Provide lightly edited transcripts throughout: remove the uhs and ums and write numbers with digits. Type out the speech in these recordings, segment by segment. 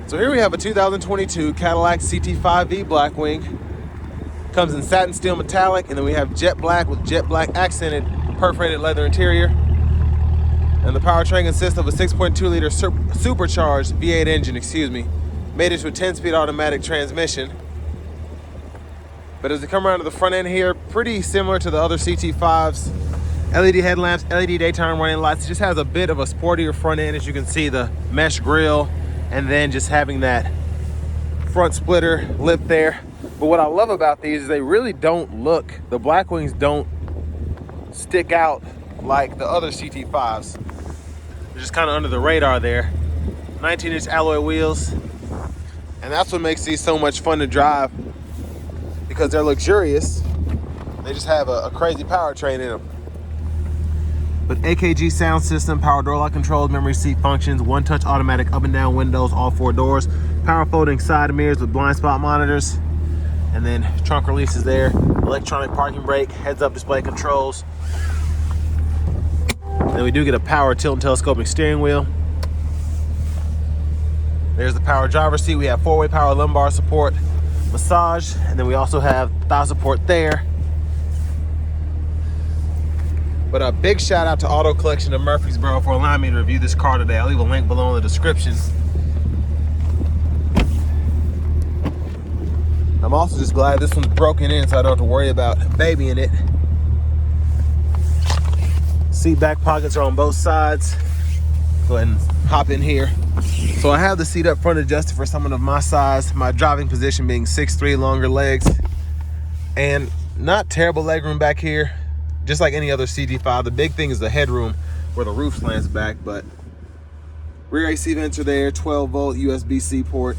So here we have a 2022 Cadillac CT5-V Blackwing. Comes in satin steel metallic, and then we have jet black with jet black accented perforated leather interior. And the powertrain consists of a 6.2 liter supercharged V8 engine, made into a 10-speed automatic transmission. But as we come around to the front end here, pretty similar to the other CT5s. LED headlamps, LED daytime running lights. It just has a bit of a sportier front end, as you can see, the mesh grille, and then just having that front splitter lip there. But what I love about these is they really don't look, the Blackwings don't stick out like the other CT5s. They're just kind of under the radar there. 19-inch alloy wheels. And that's what makes these so much fun to drive, because they're luxurious. They just have a crazy powertrain in them. But AKG sound system, power door lock controls, memory seat functions, one-touch automatic up and down windows, all 4 doors, power folding side mirrors with blind spot monitors, and then trunk releases there, electronic parking brake, heads-up display controls. Then we do get a power tilt and telescoping steering wheel. There's the power driver's seat. We have 4-way power lumbar support, massage, and then we also have thigh support there. But a big shout out to Auto Collection of Murfreesboro for allowing me to review this car today. I'll leave a link below in the description. I'm also just glad this one's broken in, so I don't have to worry about babying it. Seat back pockets are on both sides. Go ahead and hop in here. So I have the seat up front adjusted for someone of my size, my driving position being 6'3", longer legs, and not terrible legroom back here. Just like any other CT5, the big thing is the headroom where the roof slants back, but rear AC vents are there, 12-volt USB-C port.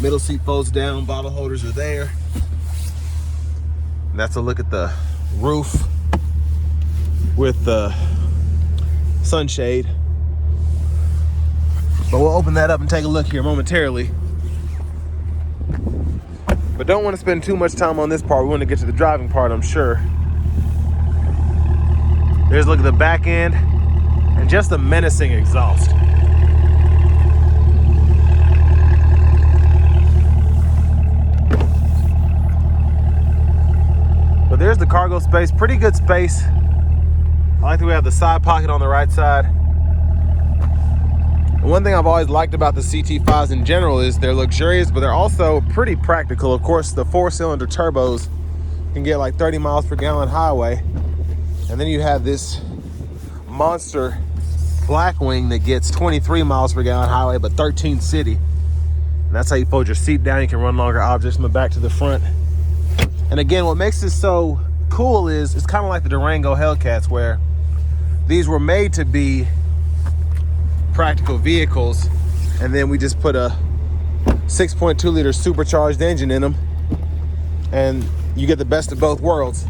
Middle seat folds down, bottle holders are there. And that's a look at the roof with the sunshade. But we'll open that up and take a look here momentarily. But don't want to spend too much time on this part. We want to get to the driving part, I'm sure. There's a look at the back end and just a menacing exhaust. But there's the cargo space, pretty good space. I like that we have the side pocket on the right side. And one thing I've always liked about the CT5s in general is they're luxurious, but they're also pretty practical. Of course, the 4-cylinder turbos can get like 30 miles per gallon highway. And then you have this monster Blackwing that gets 23 miles per gallon highway, but 13 city. And that's how you fold your seat down. You can run longer objects from the back to the front. And again, what makes this so cool is it's kind of like the Durango Hellcats, where these were made to be practical vehicles, and then we just put a 6.2 liter supercharged engine in them, and you get the best of both worlds.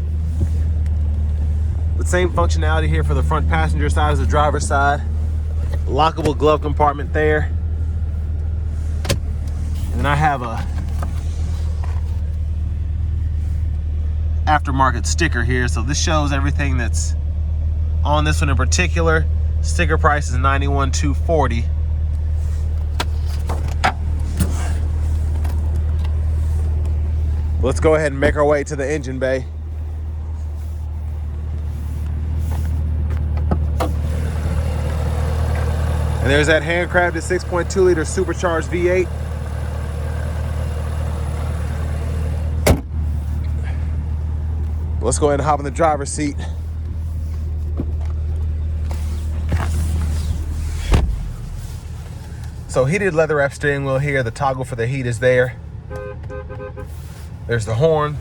The same functionality here for the front passenger side as the driver's side. Lockable glove compartment there. And then I have a aftermarket sticker here, so this shows everything that's on this one in particular. Sticker price is $91,240. Let's go ahead and make our way to the engine bay. And there's that handcrafted 6.2 liter supercharged V8. Let's go ahead and hop in the driver's seat. So heated leather wrap steering wheel here. The toggle for the heat is there. There's the horn.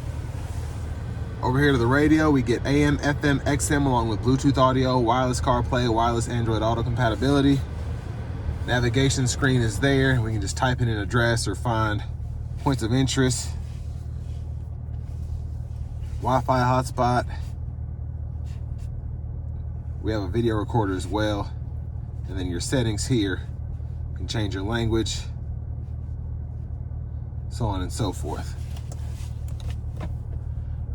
Over here to the radio, we get AM, FM, XM along with Bluetooth audio, wireless CarPlay, wireless Android Auto compatibility. Navigation screen is there. We can just type in an address or find points of interest. Wi-Fi hotspot. We have a video recorder as well. And then your settings here. You can change your language, so on and so forth.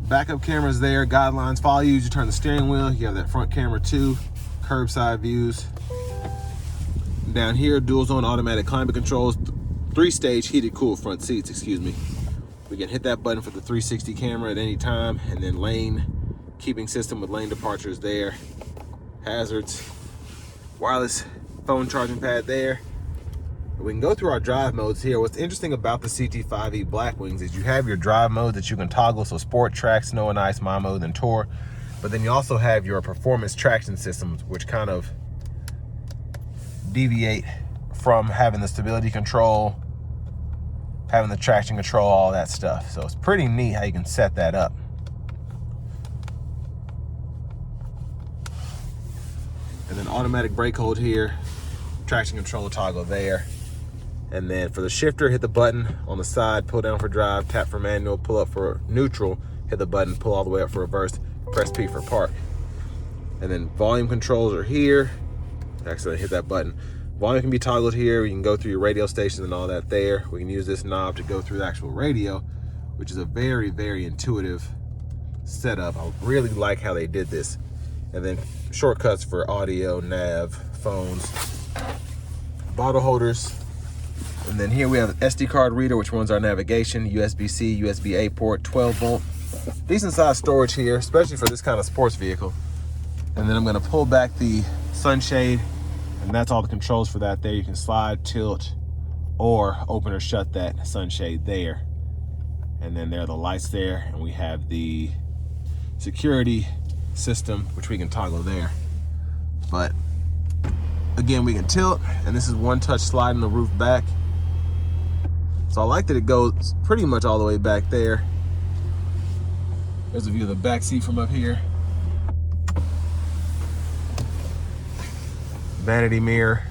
Backup cameras there, guidelines, follow you as you turn the steering wheel. You have that front camera too, curbside views. Down here, dual zone automatic climate controls, 3-stage heated cooled front seats, excuse me. We can hit that button for the 360 camera at any time, and then lane keeping system with lane departures there. Hazards, wireless phone charging pad there. We can go through our drive modes here. What's interesting about the CT5-V Blackwings is you have your drive mode that you can toggle, so sport, track, snow and ice, my mode, and tour. But then you also have your performance traction systems, which kind of deviate from having the stability control, having the traction control, all that stuff. So it's pretty neat how you can set that up. And then automatic brake hold here, traction control toggle there. And then for the shifter, hit the button on the side, pull down for drive, tap for manual, pull up for neutral, hit the button, pull all the way up for reverse, press P for park. And then volume controls are here. Actually, hit that button. Volume can be toggled here. You can go through your radio stations and all that there. We can use this knob to go through the actual radio, which is a very, very intuitive setup. I really like how they did this. And then shortcuts for audio, nav, phones, bottle holders. And then here we have an SD card reader, which runs our navigation, USB-C, USB-A port, 12 volt. Decent sized storage here, especially for this kind of sports vehicle. And then I'm gonna pull back the sunshade, and that's all the controls for that there. You can slide, tilt, or open or shut that sunshade there. And then there are the lights there, and we have the security system, which we can toggle there. But again, we can tilt, and this is one touch sliding the roof back. So I like that it goes pretty much all the way back there. There's a view of the back seat from up here. Vanity mirror.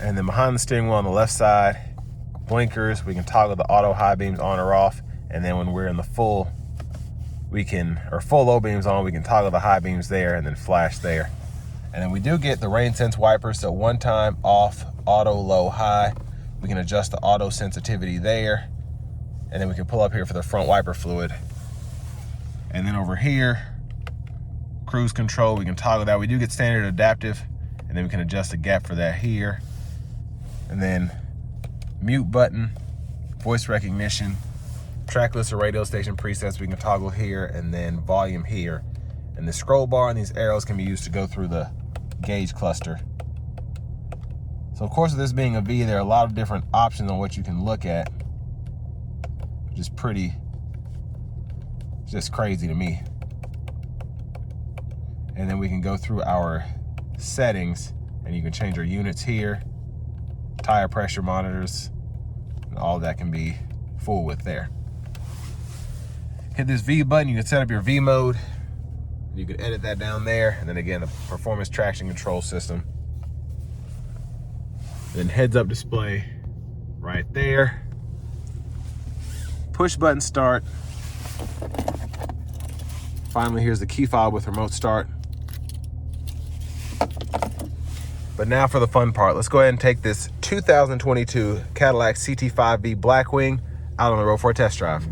And then behind the steering wheel on the left side, blinkers. We can toggle the auto high beams on or off. And then when we're in the full, full low beams on, we can toggle the high beams there and then flash there. And then we do get the rain sense wipers. So one time off, auto, low, high. We can adjust the auto sensitivity there. And then we can pull up here for the front wiper fluid. And then over here, cruise control, we can toggle that. We do get standard adaptive, and then we can adjust the gap for that here. And then mute button, voice recognition, track list or radio station presets we can toggle here, and then volume here. And the scroll bar and these arrows can be used to go through the gauge cluster. So of course, with this being a V, there are a lot of different options on what you can look at, which is just crazy to me. And then we can go through our settings, and you can change our units here, tire pressure monitors, and all that can be fooled with there. Hit this V button, you can set up your V mode. You can edit that down there. And then again, the performance traction control system. Then heads up display right there. Push button start. Finally, here's the key fob with remote start. But now for the fun part. Let's go ahead and take this 2022 Cadillac CT5-V Blackwing out on the road for a test drive.